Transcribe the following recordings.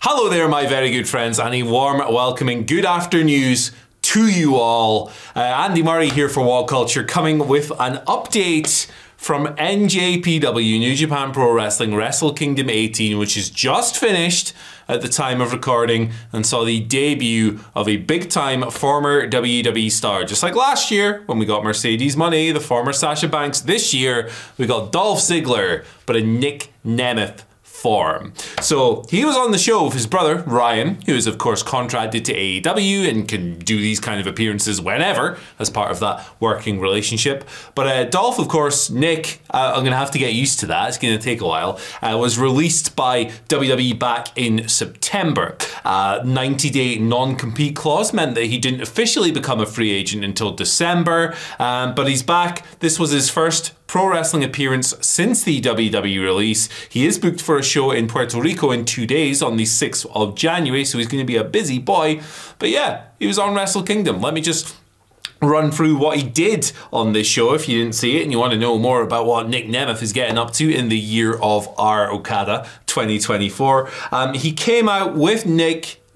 Hello there, my very good friends, and a warm welcoming good afternoons to you all. Andy Murray here for Wall Culture, coming with an update from NJPW, New Japan Pro Wrestling, Wrestle Kingdom 18, which is just finished at the time of recording and saw the debut of a big-time former WWE star. Just like last year when we got Mercedes Moné, the former Sasha Banks. This year we got Dolph Ziggler, but a Nic Nemeth form. So he was on the show with his brother Ryan, who is of course contracted to AEW and can do these kind of appearances whenever as part of that working relationship. But Dolph, of course, Nick, I'm gonna have to get used to that, it's gonna take a while, was released by WWE back in September. 90-day non-compete clause meant that he didn't officially become a free agent until December, but he's back. This was his first pro wrestling appearance since the WWE release. He is booked for a show in Puerto Rico in 2 days on the 6th of January, so he's going to be a busy boy. But yeah, he was on Wrestle Kingdom. Let me just run through what he did on this show if you didn't see it and you want to know more about what Nic Nemeth is getting up to in the year of our Okada 2024. He came out with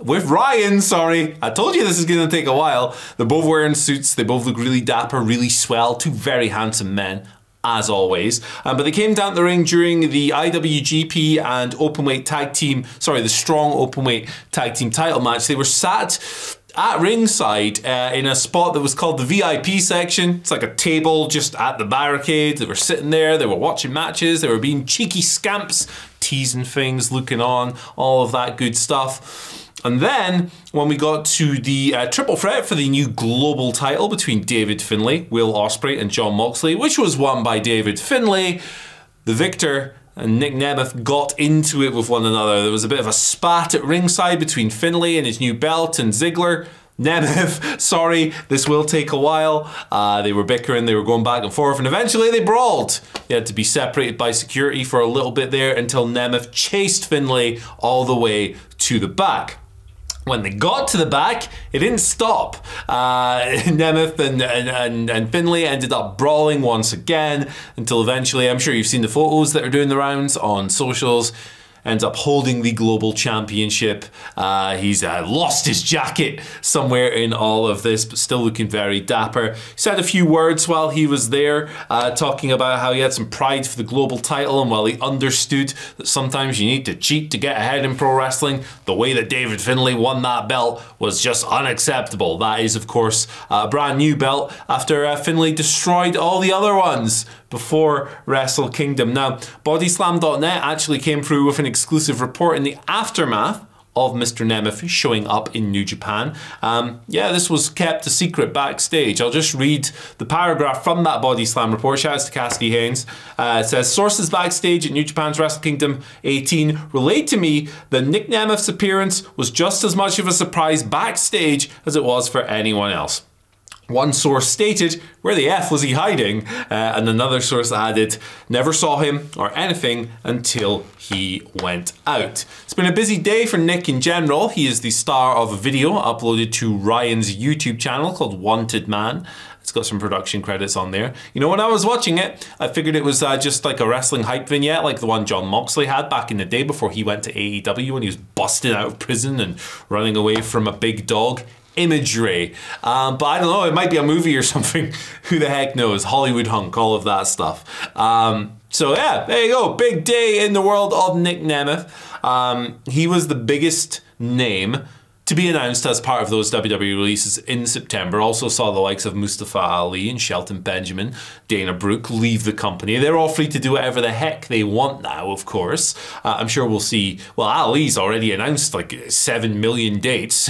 Ryan, sorry. I told you this is going to take a while. They're both wearing suits. They both look really dapper, really swell. Two very handsome men, as always. But they came down to the ring during the IWGP and Openweight Tag Team, the Strong Openweight Tag Team title match. They were sat at ringside in a spot that was called the VIP section. It's like a table just at the barricade. They were sitting there, they were watching matches, they were being cheeky scamps, teasing things, looking on, all of that good stuff. And then, when we got to the triple threat for the new global title between David Finlay, Will Ospreay, and Jon Moxley, which was won by David Finlay, the victor and Nic Nemeth got into it with one another. There was a bit of a spat at ringside between Finlay and his new belt and Ziggler. Nemeth, sorry, this will take a while. They were bickering, they were going back and forth, and eventually they brawled. They had to be separated by security for a little bit there until Nemeth chased Finlay all the way to the back. When they got to the back, it didn't stop. Nemeth and Finlay ended up brawling once again until eventually, I'm sure you've seen the photos that are doing the rounds on socials, ends up holding the global championship. He's lost his jacket somewhere in all of this, but still looking very dapper. He said a few words while he was there, talking about how he had some pride for the global title, and while he understood that sometimes you need to cheat to get ahead in pro wrestling, the way that David Finlay won that belt was just unacceptable. That is, of course, a brand new belt after Finlay destroyed all the other ones before Wrestle Kingdom. Now, Bodyslam.net actually came through with an exclusive report in the aftermath of Mr. Nemeth showing up in New Japan. Yeah, this was kept a secret backstage. I'll just read the paragraph from that Bodyslam report. Shout out to Cassidy Haynes. It says, sources backstage at New Japan's Wrestle Kingdom 18 relate to me that Nic Nemeth's appearance was just as much of a surprise backstage as it was for anyone else. One source stated, where the F was he hiding? And another source added, never saw him or anything until he went out. It's been a busy day for Nick in general. He is the star of a video uploaded to Ryan's YouTube channel called Wanted Man. It's got some production credits on there. You know, when I was watching it, I figured it was just like a wrestling hype vignette like the one Jon Moxley had back in the day before he went to AEW when he was busted out of prison and running away from a big dog. Imagery, but I don't know, it might be a movie or something. Who the heck knows? Hollywood hunk, all of that stuff. So yeah, there you go. Big day in the world of Nic Nemeth. He was the biggest name to be announced as part of those WWE releases in September. Also saw the likes of Mustafa Ali and Shelton Benjamin, Dana Brooke leave the company. They're all free to do whatever the heck they want now, of course. I'm sure we'll see, well, Ali's already announced like 7 million dates.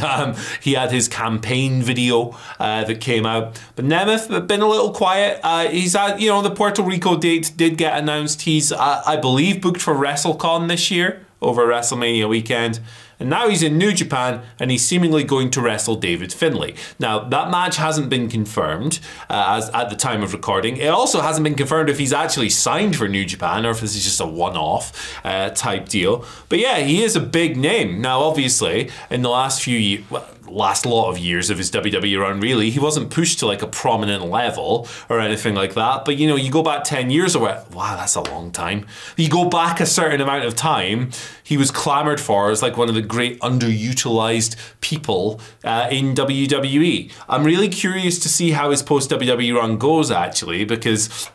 He had his campaign video that came out. But Nemeth been a little quiet. He's had, you know, the Puerto Rico date did get announced. He's, I believe, booked for WrestleCon this year over WrestleMania weekend. And now he's in New Japan and he's seemingly going to wrestle David Finlay. Now, that match hasn't been confirmed as at the time of recording. It also hasn't been confirmed if he's actually signed for New Japan or if this is just a one-off type deal. But yeah, he is a big name. Now, obviously, in the last few years, last lot of years of his WWE run, really, he wasn't pushed to like a prominent level or anything like that. But you know, you go back 10 years or what, wow, that's a long time. You go back a certain amount of time, he was clamored for as like one of the great underutilized people in WWE. I'm really curious to see how his post-WWE run goes, actually, because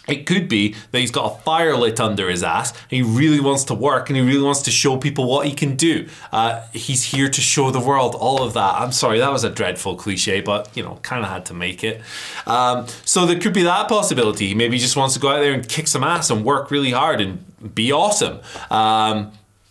it could be that he's got a fire lit under his ass and he really wants to work and he really wants to show people what he can do. He's here to show the world, all of that. I'm sorry, that was a dreadful cliche, but, you know, kind of had to make it. So there could be that possibility. Maybe he just wants to go out there and kick some ass and work really hard and be awesome.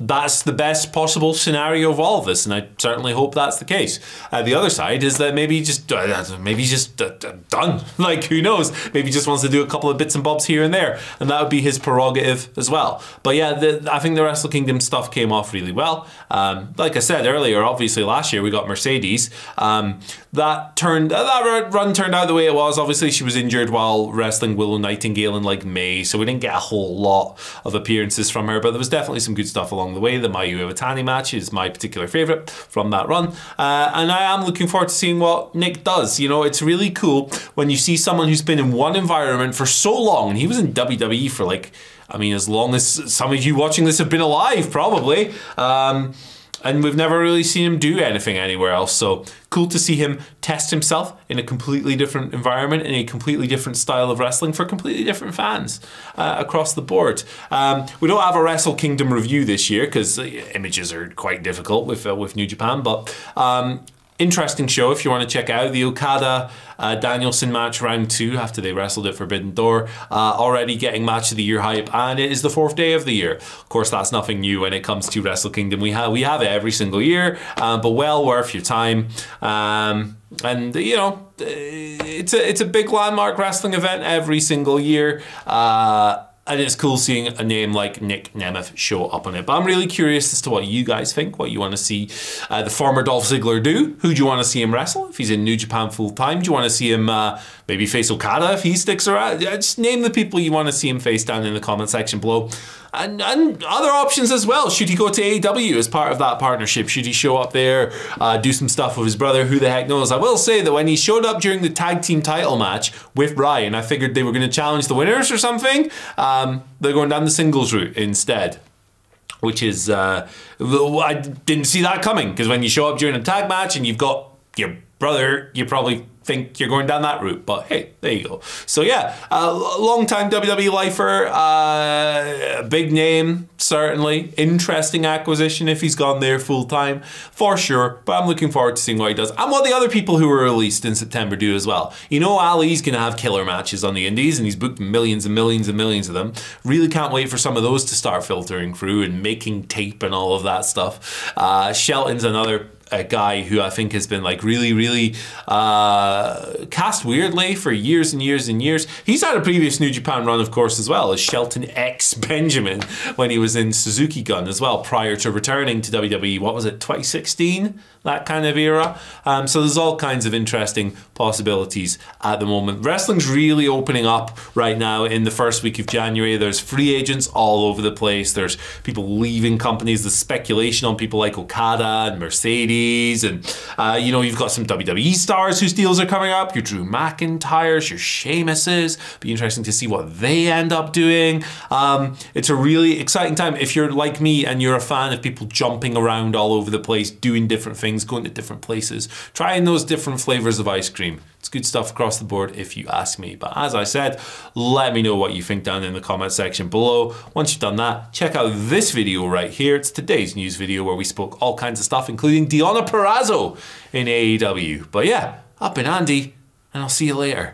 That's the best possible scenario of all of this, and I certainly hope that's the case. The other side is that maybe he's just done. Like, who knows? Maybe he just wants to do a couple of bits and bobs here and there, and that would be his prerogative as well. But yeah, I think the Wrestle Kingdom stuff came off really well. Like I said earlier, obviously last year we got Mercedes. That run turned out the way it was. Obviously, she was injured while wrestling Willow Nightingale in like May, so we didn't get a whole lot of appearances from her, but there was definitely some good stuff along the way. The Mayu Iwatani match is my particular favorite from that run, and I am looking forward to seeing what Nic does. You know, it's really cool when you see someone who's been in one environment for so long, and he was in WWE for like, I mean, as long as some of you watching this have been alive, probably. And we've never really seen him do anything anywhere else. So cool to see him test himself in a completely different environment, in a completely different style of wrestling for completely different fans across the board. We don't have a Wrestle Kingdom review this year because images are quite difficult with New Japan, but interesting show if you want to check out the Okada Danielson match round 2 after they wrestled at Forbidden Door, already getting match of the year hype, and it is the 4th day of the year. Of course, that's nothing new when it comes to Wrestle Kingdom. We have it every single year, but well worth your time. And you know, it's a big landmark wrestling event every single year. And it's cool seeing a name like Nic Nemeth show up on it. But I'm really curious as to what you guys think, what you want to see the former Dolph Ziggler do. Who do you want to see him wrestle if he's in New Japan full time? Do you want to see him maybe face Okada if he sticks around? Just name the people you want to see him face down in the comment section below. And other options as well. Should he go to AEW as part of that partnership? Should he show up there, do some stuff with his brother? Who the heck knows? I will say that when he showed up during the tag team title match with Ryan, I figured they were going to challenge the winners or something. They're going down the singles route instead, which is, I didn't see that coming, because when you show up during a tag match and you've got your brother, you probably think you're going down that route, but hey, there you go. So yeah, long-time WWE lifer, big name, certainly. Interesting acquisition if he's gone there full-time, for sure, but I'm looking forward to seeing what he does, and what the other people who were released in September do as well. You know, Ali's gonna have killer matches on the indies, and he's booked millions and millions and millions of them. Really can't wait for some of those to start filtering through and making tape and all of that stuff. Shelton's another a guy who I think has been like really cast weirdly for years and years and years. He's had a previous New Japan run, of course, as well as Shelton X Benjamin when he was in Suzuki Gun as well, prior to returning to WWE. What was it, 2016? That kind of era. So there's all kinds of interesting possibilities at the moment. Wrestling's really opening up right now in the first week of January. There's free agents all over the place. There's people leaving companies. There's speculation on people like Okada and Mercedes. And, you know, you've got some WWE stars whose deals are coming up. Your Drew McIntyres, your Sheamuses. Be interesting to see what they end up doing. It's a really exciting time. If you're like me and you're a fan of people jumping around all over the place, doing different things, going to different places, trying those different flavors of ice cream. It's good stuff across the board if you ask me. But as I said, let me know what you think down in the comment section below. Once you've done that, check out this video right here. It's today's news video where we spoke all kinds of stuff, including Deonna Purrazzo in AEW. But yeah, I've been Andy, and I'll see you later.